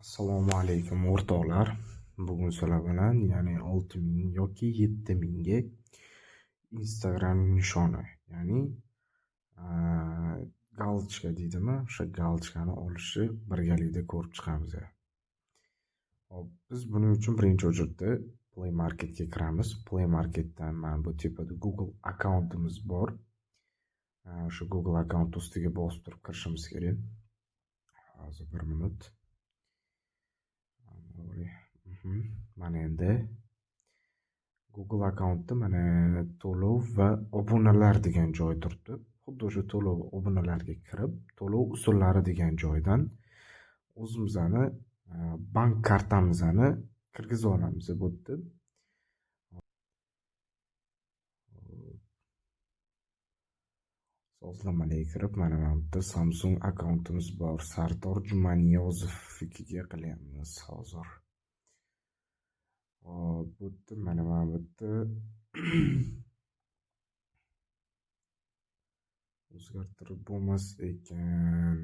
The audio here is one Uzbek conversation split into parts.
Assalomu alaykum o'rtoqlar. Bugun sizlar bilan ya'ni 6000 yoki 7000 ga Instagram nishoni, ya'ni galotchka deydimi, o'sha galotchkani olishni birgalikda ko'rib chiqamiz. Hop, biz buning uchun birinchi o'rinda Play Marketga kiramiz. Play Marketdan mana bu tepada Google akkauntimiz bor. O'sha Google akkaunt ustiga bosib turib kirishimiz kerak. Hozir 1 minut. Mana endi Google akkauntda mana to'lov va obunalar degan joy turibdi. Xuddi o'sha to'lov va obunalarga kirib, to'lov usullari degan joydan o'zimizni bank kartamizni kirgizib olamiz bu yerda. Sozlamalarga kirib, mana bu yerda Samsung akkauntimiz bor. Sardor Jumaniyozovnikiga qilyapmiz hozir. Bu yerda mana bu yerda o'zgartirib bo'lmas ekan.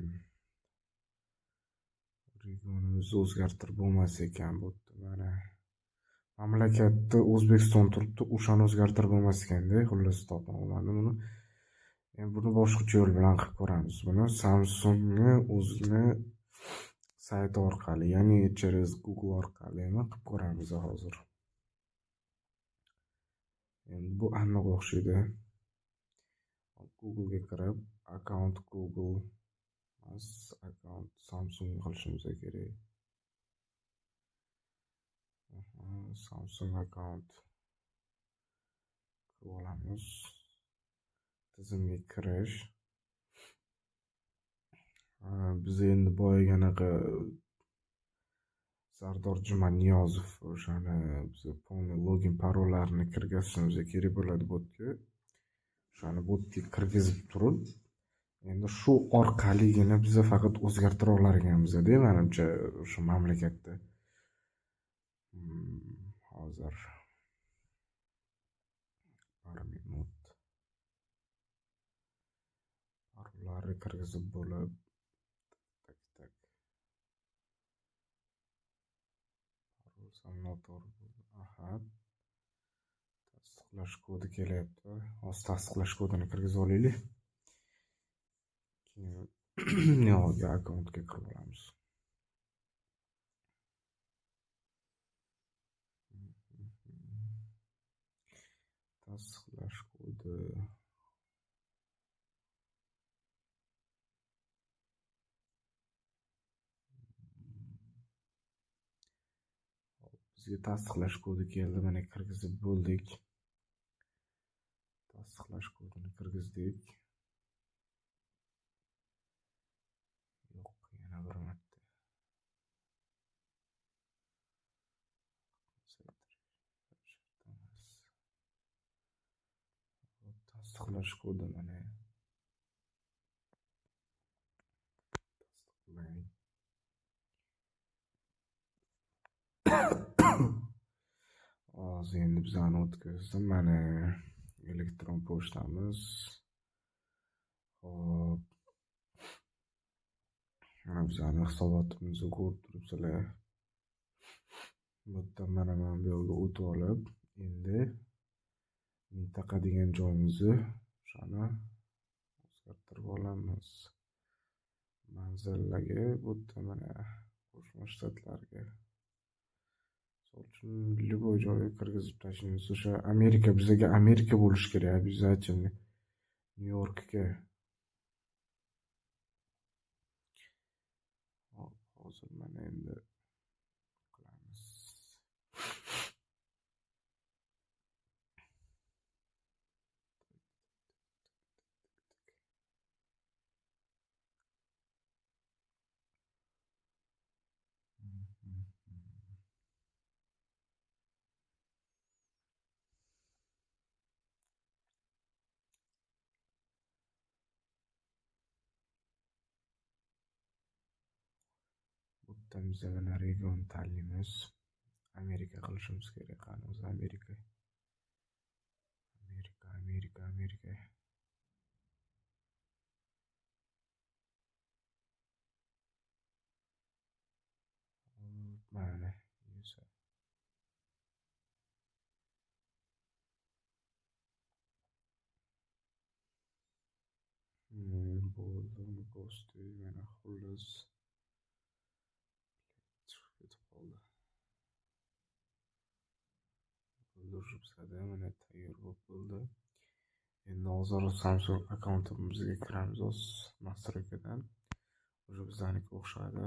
Regionimizni o'zgartirib bo'lmas ekan bu yerda mana. Mamlakatda O'zbekiston turibdi, o'shani o'zgartirib bo'lmas ekanda, xullas topa olmadim buni. Endi buni boshqacha yo'l bilan qilib ko'ramiz. Buni Samsungni o'zini sayti orqali, ya'ni через Google orqali qilib ko'ramiz hozir. Endi bu aniq o'xshaydi. Google'ga kirib, account Google account Samsung qilishimiz kerak. Samsung account qilib olamiz. Tizimga kirish. Biz endi boyaganaqa Sardor Jumaniyozov o'shani biz polniy login parollarni kirgizishimiz kerak bo'ladi bu yerga. O'shani bu yerga kirgizib turib, endi shu orqaligina biz faqat o'zgartira olar ekanmiz-da, menimcha o'sha mamlakatda. Hozir 1 minut. Parollarni kirgizib bo'lib, tak. Parol noto'g'ri bo'ldi. Aha. Tasdiqlash kodi kelyapti. Hozir tasdiqlash kodini kirgizib olaylik. Keyin yo'q, akkauntga kirib olamiz. Tasdiqlash kodi. Bizga tasdiqlash kodi keldi, mana kirgizib bo'ldik. Tasdiqlash kodini kirgizdik. Yo'q, yana bir marta. Tasdiqlash kodi mana. Tasdiqlang. Hozir endi bizani o'tkazdim. Mana elektron pochtamiz. Hop. Mana bizani hisobotimizni ko'rib turibsizlar. Bu yerda mana bu yo'lga o'tib olib, endi mintaqa degan joyimizni o'shani o'zgartirib olamiz. Manzillarga bu yerda mana Qo'shma Shtatlarga. Misol uchun любой joyga kirgizib tashlaymiz. O'sha Amerika, bizga Amerika bo'lish kerak, обязательно. Nyu-Yorkga. Hozir mana endi qilamiz. Bu yerda biz mana region tanlaymiz. Amerika qilishimiz kerak. Qani o'zi Amerika. Mana bo'ldi uni posti mana xullas chiqib ketib qoldi. Bo'ldi mana tayyor bo'lib bo'ldi. Endi hozir Samsung akkauntimizga kiramiz nastroykadan. Уже bizniki o'xshadi.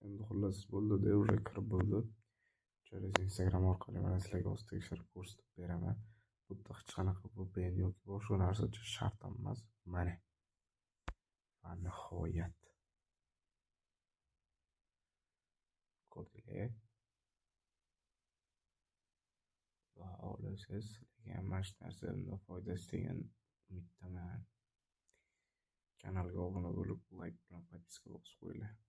Endi xullas bo'ldi, уже kirib bo'ldi. Через Instagram orqali mana sizlarga hozir tekshirib ko'rsatib beraman. Bu yerda hech qanaqa VPN yoki boshqa narsa shart emas. Mana. Va nihoyat. Ko'rdinglar? Va olasiz, lekin mana shu narsadan foydasi degan umiddaman. Kanalga obuna bo'lib, like bilan podpiska bosib qo'yinglar.